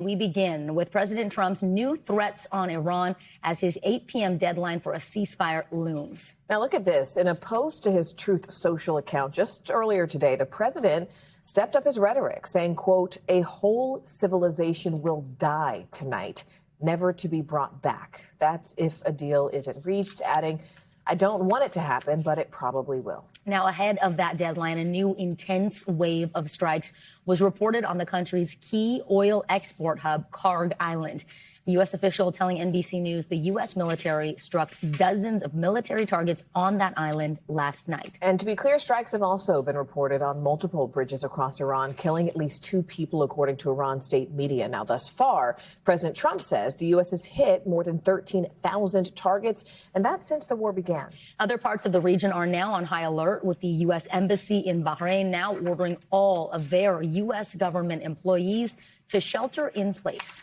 We begin with President Trump's new threats on Iran as his 8 p.m. deadline for a ceasefire looms. Now look at this. In a post to his Truth Social account just earlier today, the president stepped up his rhetoric, saying, quote, "A whole civilization will die tonight, never to be brought back. That's if a deal isn't reached," adding, "I don't want it to happen, but it probably will." Now, ahead of that deadline, a new intense wave of strikes was reported on the country's key oil export hub, Karg Island. A U.S. official telling NBC News the U.S. military struck dozens of military targets on that island last night. And to be clear, strikes have also been reported on multiple bridges across Iran, killing at least 2 people, according to Iran state media. Now, thus far, President Trump says the U.S. has hit more than 13,000 targets, and that's since the war began. Other parts of the region are now on high alert, with the U.S. Embassy in Bahrain now ordering all of their U.S. government employees to shelter in place.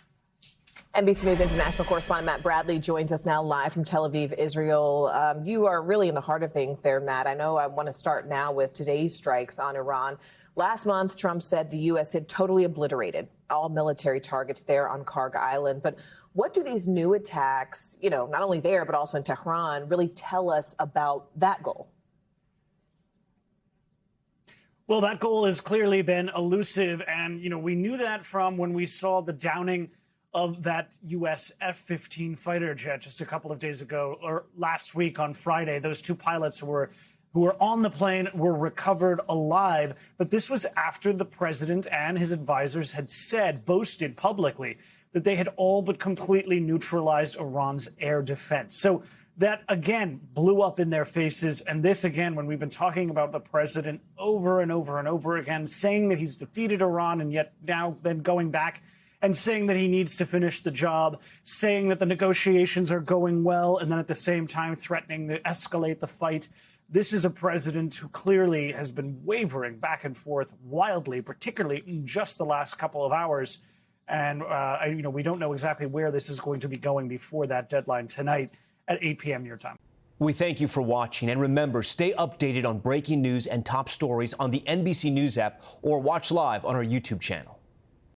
NBC News international correspondent Matt Bradley joins us now live from Tel Aviv, Israel. You are really in the heart of things there, Matt. I know I want to start now with today's strikes on Iran. Last month, Trump said the U.S. had totally obliterated all military targets there on Karg Island. But what do these new attacks, not only there, but also in Tehran, really tell us about that goal? Well, that goal has clearly been elusive. And, we knew that from when we saw the downing of that U.S. F-15 fighter jet just a couple of days ago, or last week on Friday. Those 2 pilots who were on the plane were recovered alive. But this was after the president and his advisors had boasted publicly, that they had all but completely neutralized Iran's air defense. So that, again, blew up in their faces. And this, again, when we've been talking about the president over and over and over again, saying that he's defeated Iran, and yet now then going back and saying that he needs to finish the job, saying that the negotiations are going well, and then at the same time threatening to escalate the fight. This is a president who clearly has been wavering back and forth wildly, particularly in just the last couple of hours. And, we don't know exactly where this is going to be going before that deadline tonight at 8 p.m. your time. We thank you for watching. And remember, stay updated on breaking news and top stories on the NBC News app or watch live on our YouTube channel.